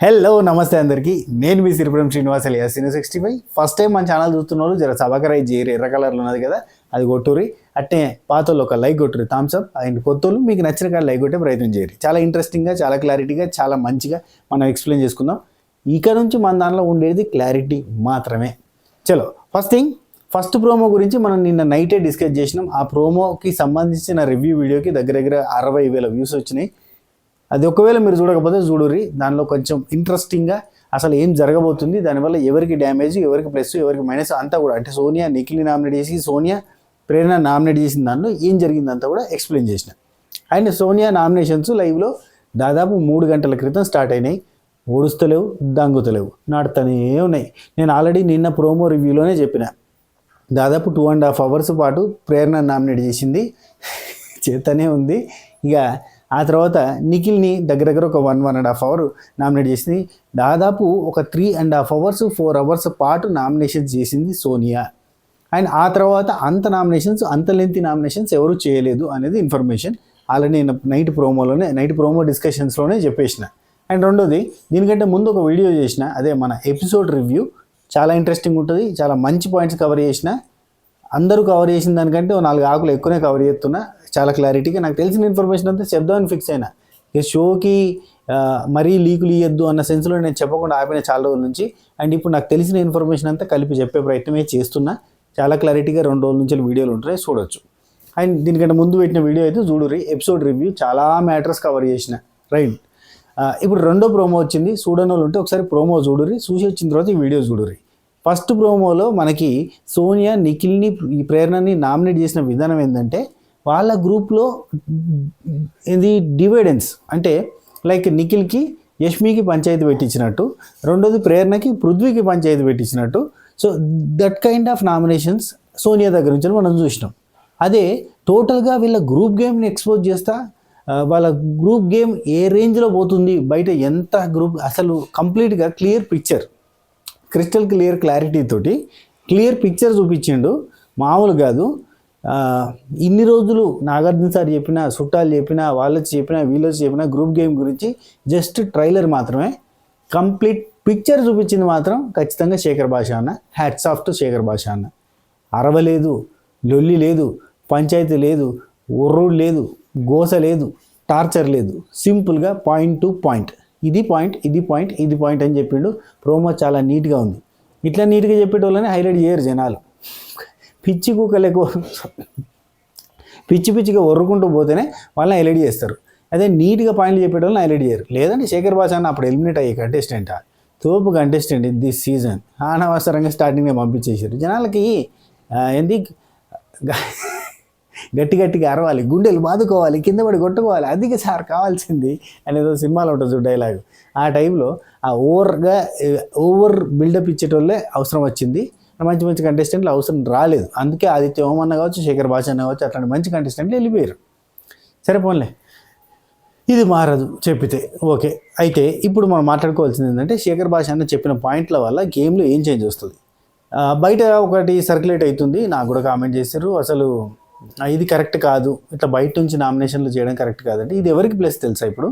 Hello నమస్తే అందరికీ. నేను మీ Siripuram Srinivas alias Sinu65. First time మన ఛానల్ చూస్తున్నారు జర సబ్స్క్రైబ్ చేయరు, ఎర్ర కలర్లో ఉన్నది కదా అది కొట్టుర్రి. అట్టే పాతోళ్ళు ఒక లైక్ కొట్టుర్రి, థమ్స్ అప్. అండ్ కొత్తోళ్ళు మీకు నచ్చిన కాడ లైక్ కొట్టే ప్రయత్నం చేయరు. చాలా ఇంట్రెస్టింగ్గా, చాలా క్లారిటీగా, చాలా మంచిగా మనం ఎక్స్ప్లెయిన్ చేసుకుందాం. ఇక నుంచి మన దాంట్లో ఉండేది క్లారిటీ మాత్రమే. చలో ఫస్ట్ ప్రోమో గురించి మనం నిన్న నైటే డిస్కస్ చేసినాం. ఆ ప్రోమోకి సంబంధించిన రివ్యూ వీడియోకి దగ్గర 60,000 వ్యూస్ వచ్చినాయి. అది ఒకవేళ మీరు చూడకపోతే చూడుర్రి. దానిలో కొంచెం ఇంట్రెస్టింగ్గా అసలు ఏం జరగబోతుంది, దానివల్ల ఎవరికి డ్యామేజ్, ఎవరికి ప్లస్, ఎవరికి మైనస్ అంతా కూడా, అంటే సోనియా నిఖిల్ని నామినేట్ చేసి సోనియా ప్రేరణ నామినేట్ చేసిన దానిలో ఏం జరిగిందంతా కూడా ఎక్స్ప్లెయిన్ చేసిన. అండ్ సోనియా నామినేషన్స్ లైవ్లో దాదాపు 3 గంటల క్రితం స్టార్ట్ అయినాయి. ఓడుస్తలేవు, దంగుతలేవు, నాడుతూనే ఉన్నాయి. నేను ఆల్రెడీ నిన్న ప్రోమో రివ్యూలోనే చెప్పిన, దాదాపు 2.5 hours పాటు ప్రేరణ నామినేట్ చేసింది, చేతనే ఉంది. ఇక ఆ తర్వాత నిఖిల్ని దగ్గర ఒక 1.5 hour నామినేట్ చేసింది. దాదాపు ఒక 3.5 hours 4 hours పాటు నామినేషన్స్ చేసింది సోనియా. అండ్ ఆ తర్వాత అంత లెంతీ నామినేషన్స్ ఎవరు చేయలేదు అనేది ఇన్ఫర్మేషన్ ఆల్రెడీ నేను నైట్ ప్రోమో డిస్కషన్స్లోనే చెప్పేసిన. అండ్ రెండోది, దీనికంటే ముందు ఒక వీడియో చేసిన, అదే మన ఎపిసోడ్ రివ్యూ. చాలా ఇంట్రెస్టింగ్ ఉంటుంది, చాలా మంచి పాయింట్స్ కవర్ చేసిన. అందరూ కవర్ చేసిన దానికంటే 4 ఆకులు ఎక్కువనే కవర్ చేస్తున్నా. చాలా క్లారిటీగా నాకు తెలిసిన ఇన్ఫర్మేషన్ అంతా చెప్దామని ఫిక్స్ అయినా. ఇక షోకి మరీ లీకులు ఇవ్వద్దు అన్న సెన్స్లో నేను చెప్పకుండా ఆపిన చాలా రోజుల నుంచి. అండ్ ఇప్పుడు నాకు తెలిసిన ఇన్ఫర్మేషన్ అంతా కలిపి చెప్పే ప్రయత్నమే చేస్తున్నా. చాలా క్లారిటీగా 2 రోజుల నుంచి వీడియోలు ఉంటాయి, చూడొచ్చు. అండ్ దీనికంటే ముందు పెట్టిన వీడియో అయితే చూడుర్రి, ఎపిసోడ్ రివ్యూ. చాలా మ్యాటర్స్ కవర్ చేసిన, రైట్. ఇప్పుడు రెండో ప్రోమో వచ్చింది. చూడని వాళ్ళు ఉంటే ఒకసారి ప్రోమో చూడుర్రి, చూసి వచ్చిన తర్వాత ఈ వీడియో చూడుర్రి. ఫస్ట్ ప్రోమోలో మనకి సోనియా నిఖిల్ని, ఈ ప్రేరణని నామినేట్ చేసిన విధానం ఏంటంటే, వాళ్ళ గ్రూప్లో ఇది డివైడెన్స్, అంటే లైక్ నిఖిల్కి యష్మికి పంచాయతీ పెట్టించినట్టు, రెండోది ప్రేరణకి పృథ్వీకి పంచాయతీ పెట్టించినట్టు. So that kind of nominations Sonia దగ్గర నుంచి మనం చూసినాం. అదే టోటల్గా వీళ్ళ గ్రూప్ గేమ్ని ఎక్స్పోజ్ చేస్తా, వాళ్ళ గ్రూప్ గేమ్ ఏ రేంజ్లో పోతుంది, బయట ఎంత గ్రూప్, అసలు కంప్లీట్గా క్లియర్ పిక్చర్, క్రిస్టల్ క్లారిటీ తోటి క్లియర్ పిక్చర్ చూపించిండు. మామూలు కాదు. ఇన్ని రోజులు నాగార్జున సార్ చెప్పిన, చుట్టాలు చెప్పిన, వాళ్ళకి చెప్పిన, వీళ్ళకి చెప్పిన గ్రూప్ గేమ్ గురించి జస్ట్ ట్రైలర్ మాత్రమే. కంప్లీట్ పిక్చర్ చూపించింది మాత్రం ఖచ్చితంగా శేఖర్ భాష అన్న. హ్యాట్స్ ఆఫ్ టు శేఖర్ భాష అన్న. అరవలేదు, లొల్లి లేదు, పంచాయతీ లేదు, ఒర్రుడు లేదు, గోస లేదు, టార్చర్ లేదు. సింపుల్గా పాయింట్ టు పాయింట్, ఇది పాయింట్, ఇది పాయింట్, ఇది పాయింట్ అని చెప్పిండు. ప్రోమో చాలా నీట్గా ఉంది. ఇట్లా నీట్గా చెప్పేటోళ్ళని హైలైట్ చేయరు జనాలు. పిచ్చి కుక్కలకు పిచ్చిగా ఒర్రుకుంటూ పోతేనే వాళ్ళని హైలైట్ చేస్తారు. అదే నీట్గా పాయింట్లు చెప్పేటోళ్ళని హైలైట్ చేయరు. లేదంటే శేఖర్ భాష అన్న అప్పుడు ఎలిమినేట్ అయ్యే కంటెస్టెంట్, తోపు కంటెస్టెంట్ ఇన్ దిస్ సీజన్. అనవసరంగా స్టార్టింగ్గా పంపించేసారు. జనాలకి ఏంది గట్టిగా అరవాలి, గుండెలు బాదుకోవాలి, కింద పడి కొట్టుకోవాలి, అదిగా సార్ కావాల్సింది అనేదో సినిమాలో ఉంటుంది డైలాగ్. ఆ టైంలో ఆ ఓవర్ బిల్డప్ ఇచ్చేటోళ్ళే అవసరం వచ్చింది. మంచి కంటెస్టెంట్లు అవసరం రాలేదు. అందుకే ఆదిత్య ఓం అన్న కావచ్చు, శేఖర్ భాష అన్న కావచ్చు, అట్లాంటి మంచి కంటెస్టెంట్లు వెళ్ళిపోయారు. సరే పోన్లే, ఇది మారదు చెప్పితే ఓకే. అయితే ఇప్పుడు మనం మాట్లాడుకోవాల్సింది ఏంటంటే, శేఖర్ భాష అన్న చెప్పిన పాయింట్ల వల్ల గేమ్లో ఏం చేంజ్ వస్తుంది. బయట ఒకటి సర్క్యులేట్ అవుతుంది, నాకు కూడా కామెంట్ చేశారు, అసలు ఇది కరెక్ట్ కాదు, ఇట్లా బయట నుంచి నామినేషన్లు చేయడం కరెక్ట్ కాదంటే. ఇది ఎవరికి ప్లస్ తెలుసా? ఇప్పుడు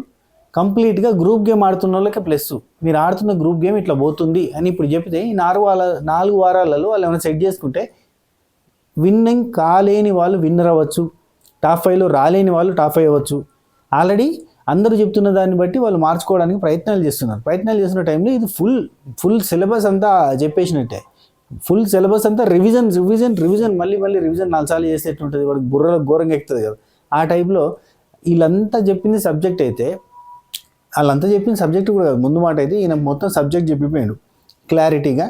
కంప్లీట్గా గ్రూప్ గేమ్ ఆడుతున్న వాళ్ళకే ప్లస్. మీరు ఆడుతున్న గ్రూప్ గేమ్ ఇట్లా పోతుంది అని ఇప్పుడు చెప్తే, ఈ 4 వారాలలో వాళ్ళు ఏమైనా సెట్ చేసుకుంటే విన్నింగ్ కాలేని వాళ్ళు విన్నర్ అవ్వచ్చు, టాప్ 5లో రాలేని వాళ్ళు టాప్ 5 అవ్వచ్చు. ఆల్రెడీ అందరూ చెప్తున్న దాన్ని బట్టి వాళ్ళు మార్చుకోవడానికి ప్రయత్నాలు చేస్తున్న టైంలో ఇది ఫుల్ సిలబస్ అంతా చెప్పేసినట్టే. ఫుల్ సిలబస్ అంతా రివిజన్ మళ్ళీ రివిజన్ 4 సార్లు చేసేటట్టుంటుంది. వాడికి బుర్రలో ఘోరంగా ఎక్కుతుంది కదా. ఆ టైంలో వీళ్ళంతా చెప్పింది సబ్జెక్ట్ అయితే, వాళ్ళంతా చెప్పిన సబ్జెక్ట్ కూడా కాదు, ముందు మాట అయితే ఈయన మొత్తం సబ్జెక్ట్ చెప్పిపోయాడు క్లారిటీగా.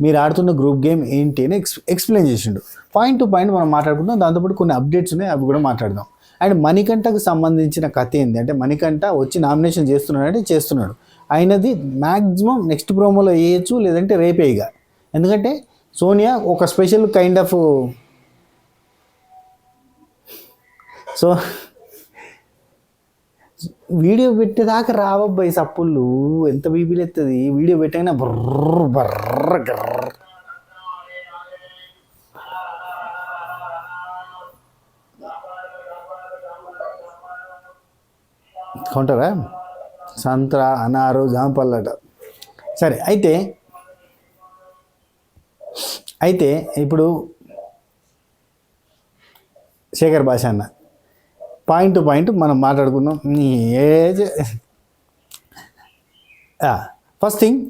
మీరు ఆడుతున్న గ్రూప్ గేమ్ ఏంటి అని ఎక్స్ప్లెయిన్ చేసిండు. పాయింట్ టు పాయింట్ మనం మాట్లాడుకుందాం. దాంతోపాటు కొన్ని అప్డేట్స్ ఉన్నాయి, అవి కూడా మాట్లాడదాం. అండ్ మణికంఠకు సంబంధించిన కథ ఏంటి అంటే, మణికంఠ వచ్చి నామినేషన్ చేస్తున్నాడు. ఆయనది మ్యాక్సిమం నెక్స్ట్ ప్రోమోలో వేయచ్చు, లేదంటే రేపే. ఇక ఎందుకంటే సోనియా ఒక స్పెషల్ కైండ్ ఆఫ్ వీడియో పెట్టేదాకా రావబ్బాయి సప్పుళ్ళు, ఎంత బీపీలు ఎత్తుంది వీడియో పెట్టైనా బర్ర కౌంటరా. సంత్రా, అనారు, జాంపల్లట. సరే అయితే ఇప్పుడు శేఖర్ భాష అన్న పాయింట్ టు పాయింట్ మనం మాట్లాడుకుందాం. ఏజ్ ఫస్ట్ థింగ్,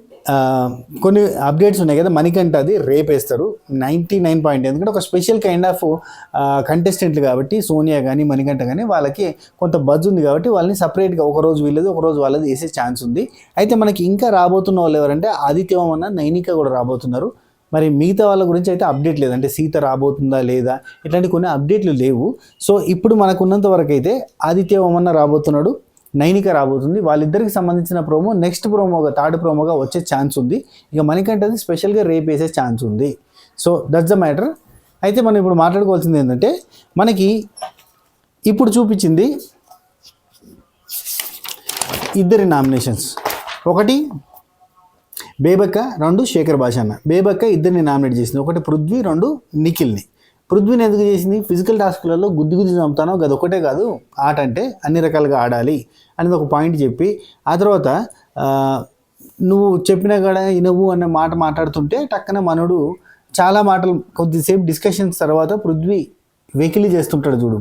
కొన్ని అప్డేట్స్ ఉన్నాయి కదా, మణికంఠ అది రేపేస్తారు 99 ఎందుకంటే ఒక స్పెషల్ కైండ్ ఆఫ్ కంటెస్టెంట్లు కాబట్టి సోనియా కానీ మణికంఠ కానీ వాళ్ళకి కొంత బజ్ ఉంది కాబట్టి వాళ్ళని సపరేట్గా ఒకరోజు వీళ్ళది ఒకరోజు వాళ్ళది వేసే ఛాన్స్ ఉంది. అయితే మనకి ఇంకా రాబోతున్న వాళ్ళు ఎవరంటే ఆదిత్యవర్మ, నైనిక కూడా రాబోతున్నారు. మరి మిగతా వాళ్ళ గురించి అయితే అప్డేట్ లేదు, అంటే సీత రాబోతుందా లేదా ఇట్లాంటి కొన్ని అప్డేట్లు లేవు. సో ఇప్పుడు మనకు ఉన్నంత వరకు అయితే ఆదిత్యవర్మ రాబోతున్నాడు, నైనిక రాబోతుంది. వాళ్ళిద్దరికి సంబంధించిన ప్రోమో నెక్స్ట్ ప్రోమోగా థర్డ్ ప్రోమోగా వచ్చే ఛాన్స్ ఉంది. ఇక మనకంటే స్పెషల్గా రేపు వేసే ఛాన్స్ ఉంది. So that's the matter. అయితే మనం ఇప్పుడు మాట్లాడుకోవాల్సింది ఏంటంటే, మనకి ఇప్పుడు చూపించింది ఇద్దరి నామినేషన్స్, ఒకటి బేబక్క, రెండు శేఖర్ భాష అన్న. బేబక్క ఇద్దరిని నామినేట్ చేసింది, ఒకటి పృథ్వీ, రెండు నిఖిల్ని. పృథ్వీని ఎందుకు చేసింది, ఫిజికల్ టాస్క్లలో గుద్ది చంపుతానో అది ఒకటే కాదు, ఆట అంటే అన్ని రకాలుగా ఆడాలి అనేది ఒక పాయింట్ చెప్పి, ఆ తర్వాత నువ్వు చెప్పిన కాడ ఇనవు అనే మాట మాట్లాడుతుంటే టక్కన మనోడు చాలా మాటలు కొద్దిసేపు డిస్కషన్స్ తర్వాత పృథ్వీ వెకిలి చేస్తుంటాడు చూడు,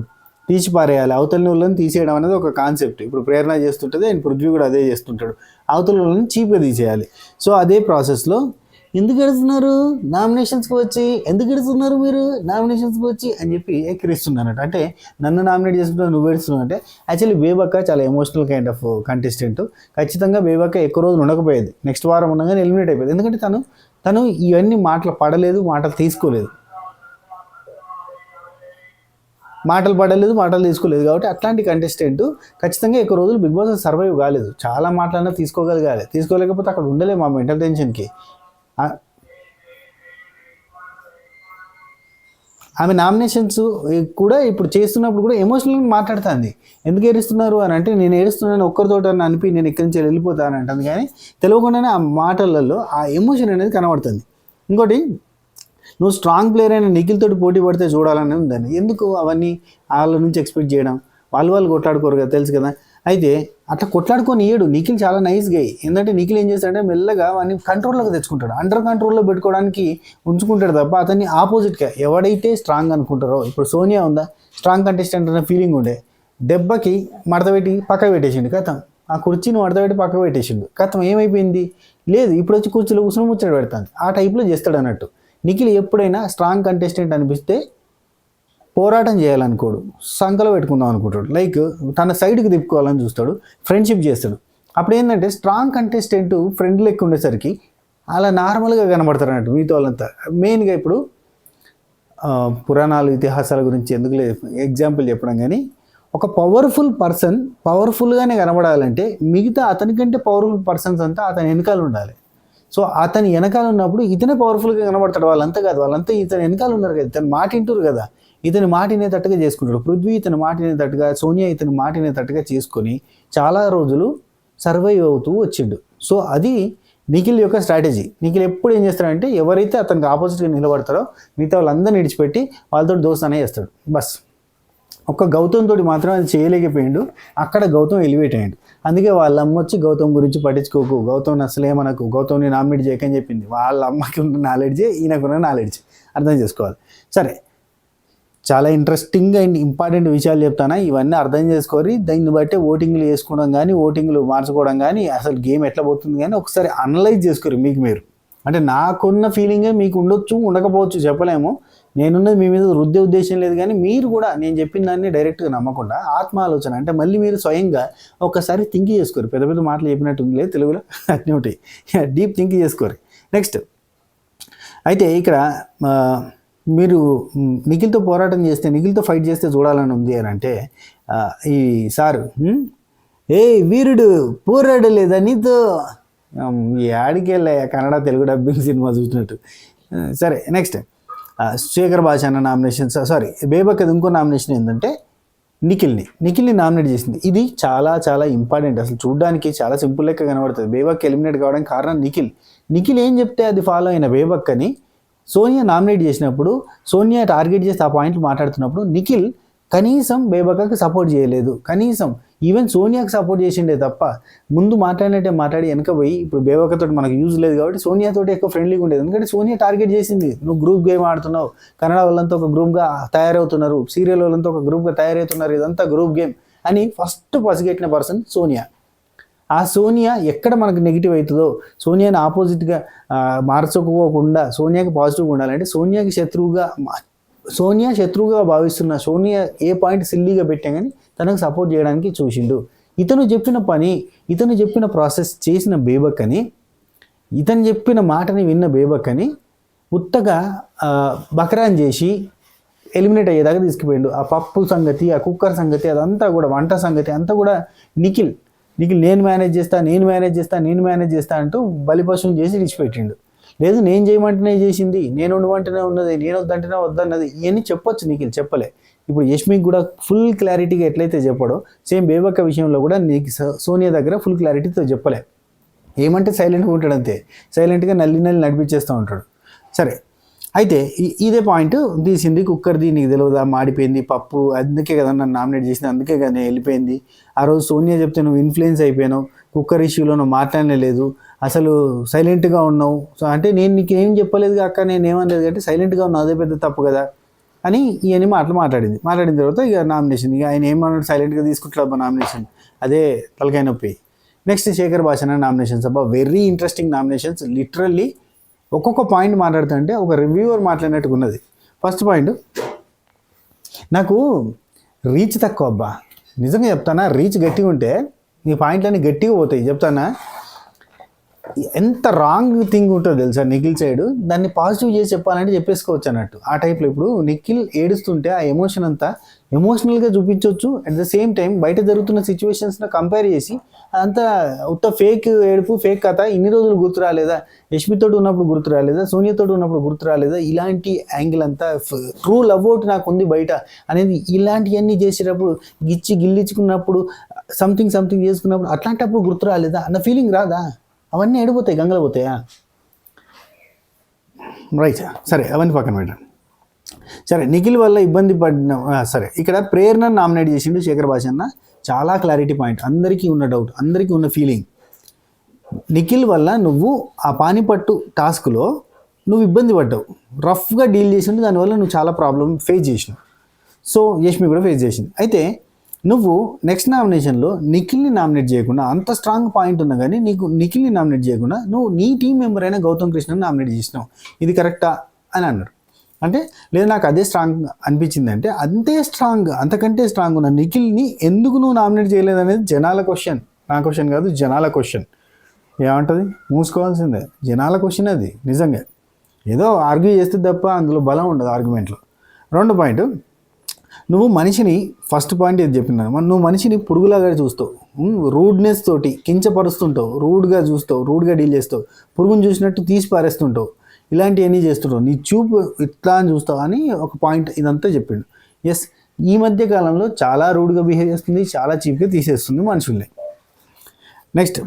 తీసి పారేయాలి, అవతల వాళ్ళని తీసేయడం అనేది ఒక కాన్సెప్ట్. ఇప్పుడు ప్రేరణ చేస్తుంటుంది అండ్ పృథ్వీ కూడా అదే చేస్తుంటాడు, అవతల వాళ్ళని చీప్గా తీసేయాలి. సో అదే ప్రాసెస్లో ఎందుకు ఎడుతున్నారు నామినేషన్స్కి వచ్చి, ఎందుకు ఎడుతున్నారు మీరు నామినేషన్స్కి వచ్చి అని చెప్పి ఎక్కిరిస్తున్నానట. అంటే నన్ను నామినేట్ చేసుకుంటే నువ్వు ఎడుస్తున్నావు అంటే, యాక్చువల్లీ బేబక్క చాలా ఎమోషనల్ కైండ్ ఆఫ్ కంటెస్టెంట్. ఖచ్చితంగా బేబక్క ఎక్కువ రోజులు ఉండకపోయేది, నెక్స్ట్ వారం ఉండగానే ఎలిమినేట్ అయిపోయింది. ఎందుకంటే తను ఇవన్నీ మాటలు పడలేదు, మాటలు తీసుకోలేదు, మాటలు తీసుకోలేదు. కాబట్టి అట్లాంటి కంటెస్టెంట్ ఖచ్చితంగా ఎక్కువ రోజులు బిగ్ బాస్ సర్వైవ్ కాలేదు. చాలా మాటలన్నా తీసుకోలేకపోతే అక్కడ ఉండలేము ఆ మెంటల్ టెన్షన్కి. ఆమె నామినేషన్స్ కూడా ఇప్పుడు చేస్తున్నప్పుడు కూడా ఎమోషనల్గా మాట్లాడుతుంది. ఎందుకు ఏడుస్తున్నారు అని అంటే, నేను ఏడుస్తున్నాను ఒక్కరితోట అనిపి నేను ఇక్కడి నుంచి వెళ్ళిపోతాను అంటుంది, కానీ తెలియకుండానే ఆ మాటలలో ఆ ఎమోషన్ అనేది కనబడుతుంది. ఇంకోటి, నువ్వు స్ట్రాంగ్ ప్లేయర్ అయిన నిఖిల్తో పోటీ పడితే చూడాలని ఉందని, ఎందుకు అవన్నీ వాళ్ళ నుంచి ఎక్స్పెక్ట్ చేయడం, వాళ్ళు కొట్లాడుకోరు కదా, తెలుసు కదా. అయితే అట్లా కొట్లాడుకొని ఇయ్యడు. నిఖిల్ చాలా నైస్ గై. ఏంటంటే నిఖిల్ ఏం చేస్తాడంటే మెల్లగా వాడిని కంట్రోల్లోకి తెచ్చుకుంటాడు, అండర్ కంట్రోల్లో పెట్టుకోవడానికి ఉంచుకుంటాడు తప్ప అతన్ని ఆపోజిట్గా ఎవడైతే స్ట్రాంగ్ అనుకుంటారో, ఇప్పుడు సోనియా ఉందా స్ట్రాంగ్ కంటెస్టెంట్ అనే ఫీలింగ్ ఉండే, దెబ్బకి మడతపెట్టి పక్క పెట్టేసిండు కథం, ఆ కుర్చీని మడతపెట్టి పక్క పెట్టేసిండు కథం, ఏమైపోయింది లేదు, ఇప్పుడు వచ్చి కుర్చీలో కూర్చొని ముచ్చట పెడతాను, ఆ టైప్లో చేస్తాడు అన్నట్టు. నిఖిల్ ఎప్పుడైనా స్ట్రాంగ్ కంటెస్టెంట్ అనిపిస్తే పోరాటం చేయాలనుకోడు, సంకలో పెట్టుకుందాం అనుకుంటాడు, లైక్ తన సైడ్కి తిప్పుకోవాలని చూస్తాడు, ఫ్రెండ్షిప్ చేస్తాడు. అప్పుడు ఏంటంటే స్ట్రాంగ్ కంటెస్టెంట్ ఫ్రెండ్ లెక్క ఉండేసరికి అలా నార్మల్గా కనబడతారు అన్నట్టు మిగతా వాళ్ళంతా. మెయిన్గా ఇప్పుడు పురాణాలు ఇతిహాసాల గురించి ఎందుకు ఎగ్జాంపుల్ చెప్పడం, కానీ ఒక పవర్ఫుల్ పర్సన్ పవర్ఫుల్గానే కనబడాలంటే మిగతా అతనికంటే పవర్ఫుల్ పర్సన్స్ అంతా అతని వెనకాల ఉండాలి. సో అతని వెనకాల ఉన్నప్పుడు ఇతనే పవర్ఫుల్గా కనబడతాడు, వాళ్ళంతా కాదు, వాళ్ళంతా ఇతని వెనకాల ఉన్నారు కదా, ఇతను మాట వింటారు కదా, ఇతని మాట వినేటట్టుగా చేసుకుంటాడు. పృథ్వీ ఇతని మాట వినేటట్టుగా, సోనియా ఇతని మాట వినేటట్టుగా చేసుకొని చాలా రోజులు సర్వైవ్ అవుతూ వచ్చిండు. సో అది నిఖిల్ యొక్క స్ట్రాటజీ. నిఖిల్ ఎప్పుడు ఏం చేస్తాడంటే ఎవరైతే అతనికి ఆపోజిట్గా నిలబడతారో మిగతా వాళ్ళందరినీ విడిచిపెట్టి వాళ్ళతో దోస్తానే చేస్తాడు. బస్ ఒక్క గౌతమ్ తోటి మాత్రం అది చేయలేకపోయిండు, అక్కడ గౌతమ్ ఎలివేట్ అయ్యాడు. అందుకే వాళ్ళ అమ్మ వచ్చి గౌతమ్ గురించి పట్టించుకోకు, గౌతమ్ అసలేమనకు, గౌతమ్ని నామినేట్ చేయకని చెప్పింది. వాళ్ళ అమ్మకి ఉన్న నాలెడ్జే ఈయనకున్న నాలెడ్జ్, అర్థం చేసుకోవాలి. సరే, చాలా ఇంట్రెస్టింగ్ అండ్ ఇంపార్టెంట్ విషయాలు చెప్తాను, ఇవన్నీ అర్థం చేసుకొని దాన్ని బట్టే ఓటింగ్లు చేసుకోవడం కానీ ఓటింగ్లు మార్చుకోవడం కానీ అసలు గేమ్ ఎట్లా పోతుంది కానీ ఒకసారి అనలైజ్ చేసుకోరు మీకు మీరు. అంటే నాకున్న ఫీలింగే మీకు ఉండొచ్చు ఉండకపోవచ్చు చెప్పలేము, నేనున్నది మీ మీద రుద్దే ఉద్దేశం లేదు, కానీ మీరు కూడా నేను చెప్పిన దాన్ని డైరెక్ట్గా నమ్మకుండా ఆత్మ ఆలోచన అంటే మళ్ళీ మీరు స్వయంగా ఒకసారి థింక్ చేసుకోరు. పెద్ద పెద్ద మాటలు చెప్పినట్టు ఉంది లేదు తెలుగులో, అన్నీ ఉంటాయి, డీప్ థింక్ చేసుకోరు. నెక్స్ట్ అయితే ఇక్కడ మీరు నిఖిల్తో పోరాటం చేస్తే, నిఖిల్తో ఫైట్ చేస్తే చూడాలని ఉంది అని అంటే, ఈ సారు ఏ వీరుడు పోరాడు లేదా నీతో, యాడికి వెళ్ళా కన్నడ తెలుగు డబ్బింగ్ సినిమా చూసినట్టు. సరే, నెక్స్ట్ శేఖర్ భాష అన్న నామినేషన్, సారీ బేబక్కది ఇంకో నామినేషన్ ఏంటంటే నిఖిల్ని నామినేట్ చేసింది. ఇది చాలా చాలా ఇంపార్టెంట్, అసలు చూడడానికి చాలా సింపుల్ లెక్క కనబడుతుంది. బేబక్క ఎలిమినేట్ కావడానికి కారణం నిఖిల్ ఏం చెప్తే అది ఫాలో అయిన బేబక్కని సోనియా నామినేట్ చేసినప్పుడు, సోనియా టార్గెట్ చేసి ఆ పాయింట్లు మాట్లాడుతున్నప్పుడు నిఖిల్ కనీసం బేబక్కకి సపోర్ట్ చేయలేదు, కనీసం ఈవెన్ సోనియాకి సపోర్ట్ చేసిండే తప్ప ముందు మాట్లాడినట్టే మాట్లాడి వెనక పోయి, ఇప్పుడు బేబక్కతో మనకు యూజ్ లేదు కాబట్టి సోనియాతోటి ఎక్కువ ఫ్రెండ్లీగా ఉండేది. ఎందుకంటే సోనియా టార్గెట్ చేసింది, నువ్వు గ్రూప్ గేమ్ ఆడుతున్నావు, కన్నడ వాళ్ళంతా ఒక గ్రూప్గా తయారవుతున్నారు, సీరియల్ వాళ్ళంతా ఒక గ్రూప్గా తయారవుతున్నారు, ఇదంతా గ్రూప్ గేమ్ అని ఫస్ట్ పసిగట్టిన పర్సన్ సోనియా. ఆ సోనియా ఎక్కడ మనకు నెగిటివ్ అవుతుందో, సోనియాని ఆపోజిట్గా మార్చుకోకుండా సోనియాకి పాజిటివ్గా ఉండాలంటే సోనియా శత్రువుగా భావిస్తున్న సోనియా ఏ పాయింట్ సిల్లీగా పెట్టా కానీ తనకు సపోర్ట్ చేయడానికి చూసిండు. ఇతను చెప్పిన ప్రాసెస్ చేసిన బేబక్కని, ఇతను చెప్పిన మాటని విన్న బేబక్కని ఉత్తగా బకరాన్ చేసి ఎలిమినేట్ అయ్యేదాకా తీసుకుపోయిండు. ఆ పప్పు సంగతి, ఆ కుక్కర్ సంగతి, అదంతా కూడా వంట సంగతి అంతా కూడా నిఖిల్ నేను మేనేజ్ చేస్తా అంటూ బలిపశువుని చేసి విడిచిపెట్టిండు. లేదు నేను చేయమంటేనే చేసింది, నేను ఉండమంటేనే ఉన్నది, నేను వద్దంటేనే వద్దన్నది, ఇవన్నీ చెప్పొచ్చు నిఖిల్, చెప్పలే. ఇప్పుడు యష్మికి కూడా ఫుల్ క్లారిటీగా ఎట్లయితే చెప్పడో సేమ్ బేబక్క విషయంలో కూడా నీకు సోనియా దగ్గర ఫుల్ క్లారిటీతో చెప్పలే. ఏమంటే సైలెంట్గా ఉంటాడు అంతే, సైలెంట్గా నల్లి నడిపించేస్తూ ఉంటాడు. సరే, అయితే ఇదే పాయింట్ తీసింది కుక్కర్ది, నీకు తెలియదా మాడిపోయింది పప్పు, అందుకే కదా నన్ను నామినేట్ చేసింది, అందుకే కదా నేను వెళ్ళిపోయింది. ఆ రోజు సోనియా చెప్తే నువ్వు ఇన్ఫ్లుయెన్స్ అయిపోయావు, కుక్కర్ ఇష్యూలో నువ్వు మాట్లాడలేదు, అసలు సైలెంట్గా ఉన్నావు. సో అంటే నేను నీకు ఏం చెప్పలేదు అక్క, నేను ఏమనలేదు అంటే సైలెంట్గా ఉన్నావు, అదే పెద్ద తప్పు కదా అని ఇవన్నీ మాట్లాడిన తర్వాత ఇక నామినేషన్, ఇక ఆయన ఏమన్నాడు, సైలెంట్గా తీసుకుంటాడు నామినేషన్, అదే తలకాయ నొప్పి. నెక్స్ట్ శేఖర్ భాషణ నామినేషన్స్. అబ్బా వెరీ ఇంట్రెస్టింగ్ నామినేషన్స్. లిటరల్లీ ఒక్కొక్క పాయింట్ మాట్లాడుతుంటే ఒక రివ్యూవర్ మాట్లాడినట్టుగా ఉన్నది. ఫస్ట్ పాయింట్, నాకు రీచ్ తక్కువ అబ్బా, నిజంగా చెప్తానా, రీచ్ గట్టిగా ఉంటే ఈ పాయింట్లన్నీ గట్టిగా పోతాయి. చెప్తానా, ఎంత రాంగ్ థింగ్ ఉంటుందో తెలుసా నిఖిల్ సైడ్, దాన్ని పాజిటివ్ చేసి చెప్పాలంటే చెప్పేసుకోవచ్చు అన్నట్టు. ఆ టైప్లో ఇప్పుడు నిఖిల్ ఏడుస్తుంటే ఆ ఎమోషన్ అంతా ఎమోషనల్గా చూపించవచ్చు, అట్ ద సేమ్ టైం బయట జరుగుతున్న సిచ్యువేషన్స్ని కంపేర్ చేసి అదంతా ఉత్త ఫేక్ ఏడుపు, ఫేక్ కథ, ఇన్ని రోజులు గుర్తు రాలేదా, యష్మితో ఉన్నప్పుడు గుర్తు రాలేదా, సోనియాతో ఉన్నప్పుడు గుర్తు రాలేదా, ఇలాంటి యాంగిల్ అంతా ట్రూ లవ్ అవుట్ నాకు ఉంది బయట అనేది, ఇలాంటివన్నీ చేసేటప్పుడు గిల్లించుకున్నప్పుడు సంథింగ్ చేసుకున్నప్పుడు అట్లాంటప్పుడు గుర్తు రాలేదా అన్న ఫీలింగ్ రాదా? అవన్నీ ఏడిపోతాయి, గంగలు పోతాయా? రైట్, సరే అవన్నీ పక్కన పెట్టండి. సరే, నిఖిల్ వల్ల ఇబ్బంది పడిన, సరే ఇక్కడ ప్రేరణను నామినేట్ చేసిండు శేఖర్ భాషన్న. చాలా క్లారిటీ పాయింట్, అందరికీ ఉన్న డౌట్, అందరికీ ఉన్న ఫీలింగ్. నిఖిల్ వల్ల నువ్వు ఆ పానిపట్టు టాస్క్లో నువ్వు ఇబ్బంది పడ్డావు, రఫ్గా డీల్ చేసిండు, దానివల్ల నువ్వు చాలా ప్రాబ్లం ఫేస్ చేసినావు. సో యష్మి కూడా ఫేస్ చేసింది. అయితే నువ్వు నెక్స్ట్ నామినేషన్లో నిఖిల్ని నామినేట్ చేయకుండా, అంత స్ట్రాంగ్ పాయింట్ ఉన్నా కానీ నీకు నిఖిల్ని నామినేట్ చేయకుండా నువ్వు నీ టీం మెంబర్ అయిన గౌతమ్ కృష్ణని నామినేట్ చేసినావు. ఇది కరెక్టా అని అన్నాడు. అంటే లేదు నాకు అదే స్ట్రాంగ్ అనిపించింది అంటే, అంతకంటే స్ట్రాంగ్ ఉన్న నిఖిల్ని ఎందుకు నువ్వు నామినేట్ చేయలేదు అనేది జనాల క్వశ్చన్, నా క్వశ్చన్ కాదు, జనాల క్వశ్చన్. ఏమంటుంది, మూసుకోవాల్సిందే, జనాల క్వశ్చన్ అది. నిజంగా ఏదో ఆర్గ్యూ చేస్తే తప్ప అందులో బలం ఉండదు ఆర్గ్యుమెంట్లో. రెండో పాయింట్, నువ్వు మనిషిని, ఫస్ట్ పాయింట్ ఏది చెప్పినాను, నువ్వు మనిషిని పురుగులాగా చూస్తావు, రూడ్నెస్ తోటి కించపరుస్తుంటావు, రూడ్గా చూస్తావు, రూడ్గా డీల్ చేస్తావు, పురుగుని చూసినట్టు తీసి పారేస్తుంటావు, ఇలాంటివన్నీ చేస్తుంటావు, నీ చూపు ఇట్లా అని చూస్తావు అని ఒక పాయింట్ ఇదంతా చెప్పిండు. ఎస్, ఈ మధ్య కాలంలో చాలా రూడ్గా బిహేవ్ చేస్తుంది, చాలా చీప్గా తీసేస్తుంది మనుషుల్ని. నెక్స్ట్,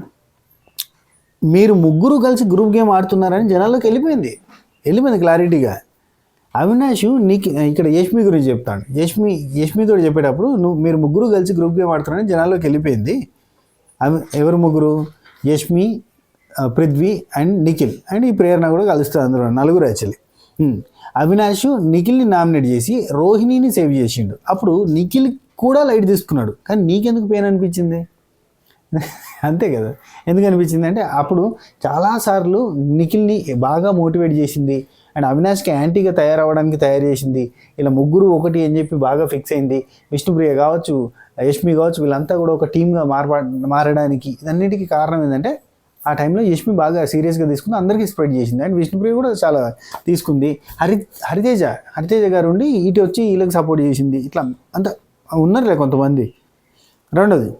మీరు ముగ్గురు కలిసి గ్రూప్ గేమ్ ఆడుతున్నారని జనాల్లోకి వెళ్ళిపోయింది క్లారిటీగా. అవినాష్ నీకు ఇక్కడ యష్మి గురించి చెప్తాను, యష్మితో చెప్పేటప్పుడు మీరు ముగ్గురు కలిసి గ్రూప్ గేమ్ ఆడుతున్నారని జనాల్లోకి వెళ్ళిపోయింది. ఎవరు ముగ్గురు, యష్మి, పృథ్వీ అండ్ నిఖిల్ అండ్ ఈ ప్రేరణ కూడా కలుస్తుంది, అందులో నలుగురు యాక్చువల్లీ. అవినాష్ నిఖిల్ని నామినేట్ చేసి రోహిణిని సేవ్ చేసిండు. అప్పుడు నిఖిల్ కూడా లైట్ తీసుకున్నాడు, కానీ నీకెందుకు పెయిన్ అనిపించింది? అంతే కదా, ఎందుకు అనిపించింది అంటే అప్పుడు చాలాసార్లు నిఖిల్ని బాగా మోటివేట్ చేసింది అండ్ అవినాష్కి యాంటీగా తయారవడానికి తయారు చేసింది. ఇలా ముగ్గురు ఒకటి అని చెప్పి బాగా ఫిక్స్ అయింది. విష్ణుప్రియ కావచ్చు, యష్మి కావచ్చు, వీళ్ళంతా కూడా ఒక టీమ్గా మారడానికి ఇదన్నిటికీ కారణం ఏంటంటే ఆ టైంలో యష్మి బాగా సీరియస్గా తీసుకుని అందరికీ స్ప్రెడ్ చేసింది అండ్ విష్ణుప్రియ కూడా చాలా తీసుకుంది. హరితేజ గారు ఉండి ఇటు వచ్చి వీళ్ళకి సపోర్ట్ చేసింది. ఇట్లా అంత ఉన్నారులే కొంతమంది. రెండోది,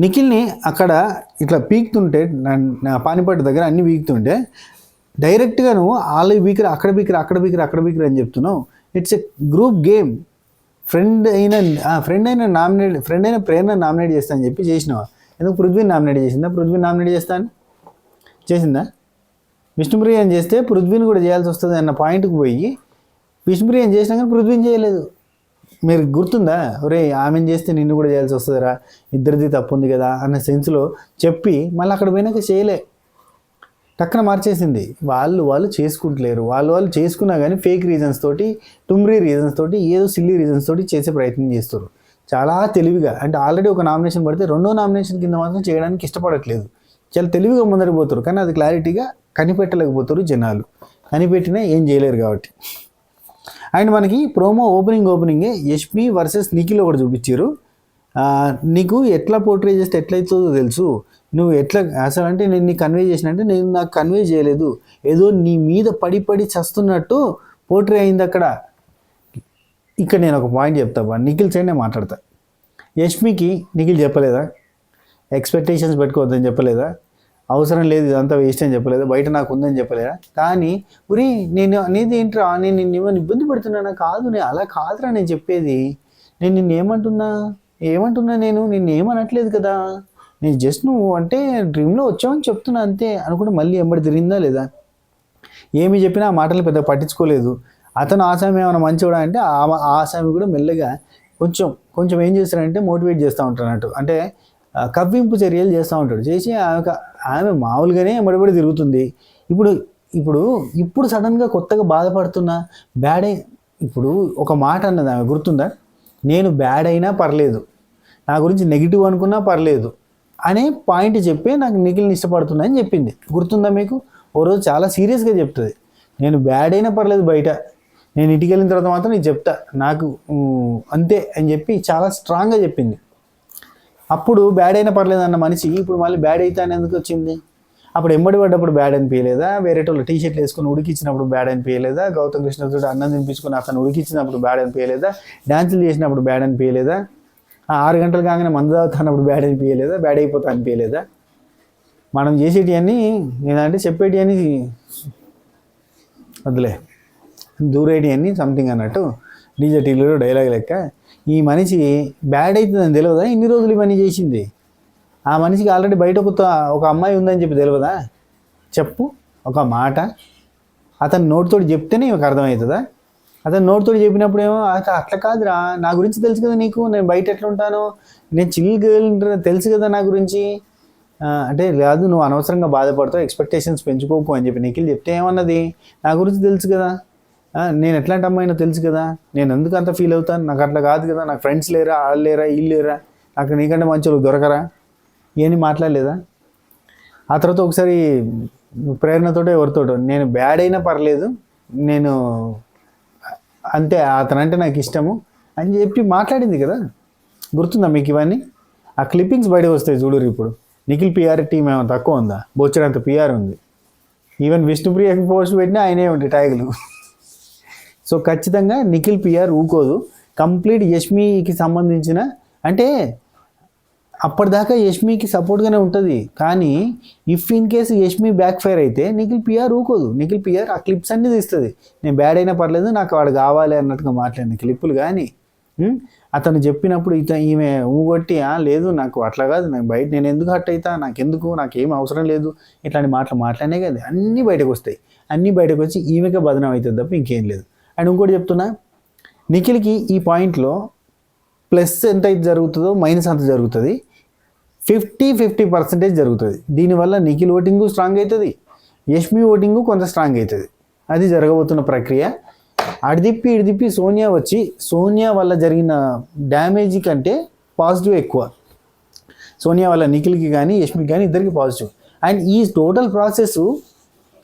నిఖిల్ని అక్కడ ఇట్లా పీకుతుంటే, పానిపట్టు దగ్గర అన్ని పీకుతుంటే డైరెక్ట్గా నువ్వు వాళ్ళు బీకర్ అక్కడ బీకర్ అని చెప్తున్నావు. It's a group game. Friend అయిన ప్రేరణ నామినేట్ చేస్తా అని చెప్పి చేసినావా? ఎందుకు పృథ్వీని నామినేట్ చేసిందా? పృథ్వీని నామినేట్ చేసిందా? విష్ణుప్రియని చేస్తే పృథ్వీని కూడా చేయాల్సి వస్తుంది అన్న పాయింట్కి పోయి విష్ణుప్రియని చేసినా కానీ పృథ్వీని చేయలేదు. మీరు గుర్తుందా, ఒరే ఆమెను చేస్తే నిన్ను కూడా చేయాల్సి వస్తుందిరా, ఇద్దరిది తప్పు ఉంది కదా అన్న సెన్స్లో చెప్పి మళ్ళీ అక్కడ పోయినాక చేయలే, టక్కన మార్చేసింది. వాళ్ళు చేసుకుంటలేరు, వాళ్ళు చేసుకున్నా కానీ ఫేక్ రీజన్స్ తోటి, టుమ్రీ రీజన్స్ తోటి, ఏదో సిల్లీ రీజన్స్ తోటి చేసే ప్రయత్నం చేస్తారు. చాలా తెలివిగా, అంటే ఆల్రెడీ ఒక నామినేషన్ పడితే రెండో నామినేషన్ కింద మాత్రం చేయడానికి ఇష్టపడట్లేదు, చాలా తెలివిగా ముందరికి పోతారు. కానీ అది క్లారిటీగా కనిపెట్టలేకపోతారు జనాలు, కనిపెట్టినా ఏం చేయలేరు కాబట్టి. అండ్ మనకి ప్రోమో ఓపెనింగే యష్మి వర్సెస్ నిఖిల్ ఒకటి చూపించారు. నీకు ఎట్లా పోర్ట్రే చేస్తే ఎట్లయితుందో తెలుసు, నువ్వు ఎట్లా అసలు అంటే నేను నీకు కన్వే చేసిన అంటే నేను నాకు కన్వే చేయలేదు, ఏదో నీ మీద పడి చస్తున్నట్టు పోర్ట్రే అయింది అక్కడ. ఇక్కడ నేను ఒక పాయింట్ చెప్తా, నిఖిల్ సైడ్నే మాట్లాడతా. యష్మికి నిఖిల్ చెప్పలేదా, ఎక్స్పెక్టేషన్స్ పెట్టుకోవద్దని చెప్పలేదా, అవసరం లేదు ఇదంతా వేస్ట్ అని చెప్పలేదా, బయట నాకు ఉందని చెప్పలేదా? కానీ ఉరి నేను అనేది ఏంట్రా, నేను నిన్ను ఏమైనా ఇబ్బంది పెడుతున్నానా? కాదు, నేను అలా కాదురా నేను చెప్పేది, నేను నిన్ను ఏమంటున్నా నేను నిన్ను ఏమనట్లేదు కదా, నేను జస్ట్ నువ్వు అంటే డ్రీమ్లో వచ్చావని చెప్తున్నా అంతే అనుకుంటే మళ్ళీ ఎంబడి తిరిగిందా లేదా? ఏమి చెప్పినా ఆ మాటలు పెద్ద పట్టించుకోలేదు. అతను ఆసామి ఏమైనా మంచివాడా అంటే ఆసామి కూడా మెల్లగా కొంచెం ఏం చేస్తారంటే మోటివేట్ చేస్తూ ఉంటారు అన్నట్టు, అంటే కవ్వింపు చర్యలు చేస్తూ ఉంటాడు. చేసి ఆమె మామూలుగానే ఎంబడిపడి తిరుగుతుంది. ఇప్పుడు సడన్గా కొత్తగా బాధపడుతున్న ఇప్పుడు ఒక మాట అన్నది ఆమె, గుర్తుందా, నేను బ్యాడ్ అయినా పర్లేదు, నా గురించి నెగిటివ్ అనుకున్నా పర్లేదు అనే పాయింట్ చెప్పి నాకు నిఖిల్ని ఇష్టపడుతున్నా అని చెప్పింది. గుర్తుందా మీకు? ఓ రోజు చాలా సీరియస్గా చెప్తుంది, నేను బ్యాడ్ అయినా పర్లేదు బయట, నేను ఇంటికి వెళ్ళిన తర్వాత మాత్రం నీకు చెప్తా, నాకు అంతే అని చెప్పి చాలా స్ట్రాంగ్గా చెప్పింది. అప్పుడు బ్యాడ్ అయినా పర్లేదు అన్న మనిషి ఇప్పుడు మళ్ళీ బ్యాడ్ అయితే అని ఎందుకు వచ్చింది? అప్పుడు ఎంబడి పడ్డప్పుడు బ్యాడ్ అనిపించలేదా? వేరేటోళ్ళు టీ షర్ట్లు వేసుకుని ఉడికిచ్చినప్పుడు బ్యాడ్ అనిపించలేదా? గౌతమ్ కృష్ణతో అన్నం తినిపించుకుని అతను ఉడికిచ్చినప్పుడు బ్యాడ్ అనిపించలేదా? డ్యాన్సులు చేసినప్పుడు బ్యాడ్ అనిపించలేదా? 6 గంటలు కాగానే మందు తాగుతున్నప్పుడు బ్యాడ్ అనిపించలేదా? బ్యాడ్ అయిపోతా అనిపించలేదా? మనం చేసేటివన్నీ నేనంటే చెప్పేటివన్నీ వదిలే, దూరేటివన్నీ సంథింగ్ అన్నట్టు డీజే టీవీలో డైలాగ్ లెక్క. ఈ మనిషి బ్యాడ్ అవుతుందని తెలియదా? ఇన్ని రోజులు ఇవన్నీ చేసింది. ఆ మనిషికి ఆల్రెడీ బయట ఒక అమ్మాయి ఉందని చెప్పి తెలియదా? చెప్పు ఒక మాట, అతను నోటితోటి చెప్తేనే ఇవకు అర్థమవుతుందా? అతను నోటితోటి చెప్పినప్పుడు ఏమో అట్లా కాదురా, నా గురించి తెలుసు కదా నీకు, నేను బయట ఎట్లా ఉంటానో, నేను చిల్ గర్ల్ తెలుసు కదా నా గురించి అంటే, లేదు నువ్వు అనవసరంగా బాధపడతావు, ఎక్స్పెక్టేషన్స్ పెంచుకోకు అని చెప్పి నిఖిల్ చెప్తే ఏమన్నది, నా గురించి తెలుసు కదా, నేను ఎట్లాంటి అమ్మాయినో తెలుసు కదా, నేను ఎందుకు అంత ఫీల్ అవుతాను, నాకు అట్లా కాదు కదా, నాకు ఫ్రెండ్స్ లేరా, వాళ్ళు లేరా, వీళ్ళు లేరా, నాకు నీకంటే మంచి వాళ్ళు దొరకరా, ఏమీ మాట్లాడలేదా? ఆ తర్వాత ఒకసారి ప్రేరణతోటే ఎవరితోటో నేను బ్యాడ్ అయినా పర్లేదు, నేను అంతే, అతనంటే నాకు ఇష్టము అని చెప్పి మాట్లాడింది కదా. గుర్తుందా మీకు ఇవన్నీ? ఆ క్లిప్పింగ్స్ బయటకు వస్తాయి చూడరు. ఇప్పుడు నిఖిల్ పిఆర్ టీం ఏమైనా తక్కువ ఉందా? బొచ్చడంత పిఆర్ ఉంది. ఈవెన్ విష్ణుప్రియకి పోస్ట్ పెట్టినా ఆయనే ఉంటాయి ట్యాగులు. సో ఖచ్చితంగా నిఖిల్ పిఆర్ ఊకోదు. కంప్లీట్ యష్మికి సంబంధించిన, అంటే అప్పటిదాకా యష్మికి సపోర్ట్గానే ఉంటుంది, కానీ if in case Yashmi back fire అయితే నిఖిల్ పిఆర్ ఊకోదు. నిఖిల్ పిఆర్ ఆ క్లిప్స్ అన్నీ తీస్తుంది. నేను బ్యాడ్ అయినా పర్లేదు, నాకు వాడు కావాలి అన్నట్టుగా మాట్లాడిన క్లిప్పులు. కానీ అతను చెప్పినప్పుడు ఈమె ఊగొట్టి లేదు నాకు అట్లా కాదు, నాకు బయట నేను ఎందుకు హట్ అవుతా, నాకేం అవసరం లేదు, ఇట్లాంటి మాట్లాడినే కదా అన్నీ బయటకు వస్తాయి. అన్నీ బయటకు వచ్చి ఈమెకే బదనం అవుతుంది తప్ప ఇంకేం లేదు. అండ్ ఇంకోటి చెప్తున్నా, నిఖిల్కి ఈ పాయింట్లో ప్లస్ ఎంత అయితే జరుగుతుందో మైనస్ అంత జరుగుతుంది. 50-50% జరుగుతుంది. దీనివల్ల నిఖిల్ ఓటింగు స్ట్రాంగ్ అవుతుంది, యష్మి ఓటింగు కొంత స్ట్రాంగ్ అవుతుంది. అది జరగబోతున్న ప్రక్రియ. ఇడిదిప్పి సోనియా వచ్చి, సోనియా వల్ల జరిగిన డ్యామేజ్ కంటే పాజిటివ్ ఎక్కువ. సోనియా వల్ల నిఖిల్కి కానీ యష్మికి కానీ ఇద్దరికి పాజిటివ్. అండ్ ఈ టోటల్ ప్రాసెస్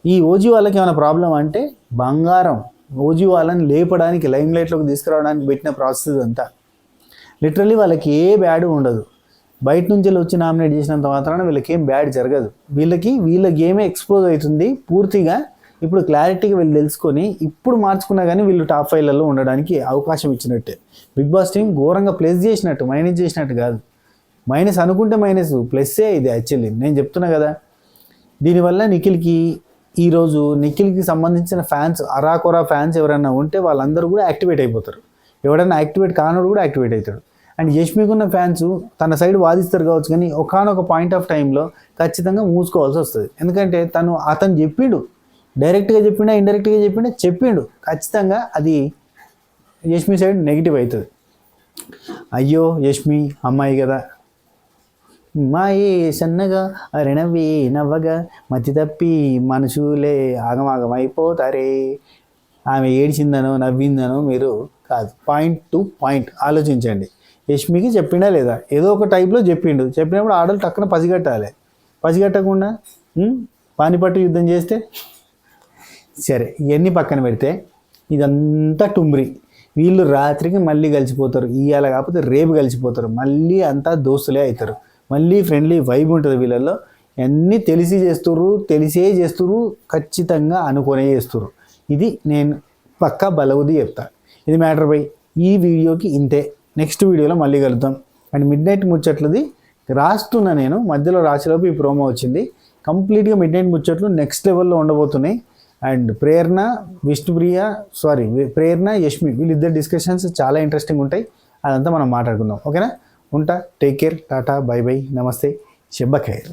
ఈ ఓజీ వాళ్ళకి ఏమైనా ప్రాబ్లం అంటే బంగారం. ఓజీ వాళ్ళని లేపడానికి, లైమ్ లైట్లోకి తీసుకురావడానికి పెట్టిన ప్రాసెస్ అంతా. లిటరల్లీ వాళ్ళకి ఏ బ్యాడ్ ఉండదు. బయట నుంచి వచ్చి నామినేట్ చేసినంత మాత్రాన వీళ్ళకి ఏం బ్యాడ్ జరగదు. వీళ్ళ గేమే ఎక్స్పోజ్ అవుతుంది పూర్తిగా. ఇప్పుడు క్లారిటీగా వీళ్ళు తెలుసుకొని ఇప్పుడు మార్చుకున్నా కానీ వీళ్ళు టాప్ 5లలో ఉండడానికి అవకాశం ఇచ్చినట్టే. బిగ్ బాస్ టీం ఘోరంగా ప్లస్ చేసినట్టు, మైనస్ చేసినట్టు కాదు. మైనస్ అనుకుంటే మైనస్, ప్లస్సే ఇది యాక్చువల్లీ. నేను చెప్తున్నా కదా, దీనివల్ల ఈరోజు నిఖిల్కి సంబంధించిన ఫ్యాన్స్, అరాకొరా ఫ్యాన్స్ ఎవరైనా ఉంటే వాళ్ళందరూ కూడా యాక్టివేట్ అయిపోతారు. ఎవడన్నా యాక్టివేట్ కానోడు కూడా యాక్టివేట్ అవుతాడు. అండ్ యష్మికి ఉన్న ఫ్యాన్స్ తన సైడ్ వాదిస్తారు కావచ్చు, కానీ ఒకానొక పాయింట్ ఆఫ్ టైంలో ఖచ్చితంగా మూసుకోవాల్సి వస్తుంది. ఎందుకంటే అతను చెప్పిండు, డైరెక్ట్గా చెప్పిండా ఇండైరెక్ట్గా చెప్పిండు ఖచ్చితంగా అది యష్మి సైడ్ నెగిటివ్ అవుతుంది. అయ్యో యష్మి అమ్మాయి కదా, మాయే సన్నగా అరణవి నవ్వగా మతి తప్పి మనుషులే ఆగమాగమైపోతారే. ఆమె ఏడిచిందనో నవ్విందనో మీరు కాదు, పాయింట్ టు పాయింట్ ఆలోచించండి. యష్మికి చెప్పిండా లేదా? ఏదో ఒక టైప్లో చెప్పిండు. చెప్పినప్పుడు ఆడలు టక్కున పసిగట్టాలి. పసిగట్టకుండా పానిపట్టు యుద్ధం చేస్తే సరే. ఇవన్నీ పక్కన పెడితే ఇదంతా టుమ్రి. వీళ్ళు రాత్రికి మళ్ళీ కలిసిపోతారు, ఇవాళ కాకపోతే రేపు కలిసిపోతారు, మళ్ళీ అంతా దోస్తులే అవుతారు, మళ్ళీ ఫ్రెండ్లీ వైబ్ ఉంటుంది వీళ్ళల్లో. అన్నీ తెలిసే చేస్తుర్రు, ఖచ్చితంగా అనుకునే చేస్తుర్రు. ఇది నేను పక్కా బలవుది చెప్తా. ఇది మ్యాటర్ బై. ఈ వీడియోకి ఇంతే. నెక్స్ట్ వీడియోలో మళ్ళీ కలుద్దాం. అండ్ మిడ్ నైట్ ముచ్చట్లది రాస్తున్నా నేను, మధ్యలో రాసేలోపు ఈ ప్రోమో వచ్చింది. కంప్లీట్గా మిడ్ నైట్ ముచ్చట్లు నెక్స్ట్ లెవెల్లో ఉండబోతున్నాయి. అండ్ ప్రేరణ యష్మి వీళ్ళిద్దరు డిస్కషన్స్ చాలా ఇంట్రెస్టింగ్ ఉంటాయి. అదంతా మనం మాట్లాడుకుందాం. ఓకేనా? ఉంటా. Take care. Tata, by by, నమస్తే, శుభ ఖైర్.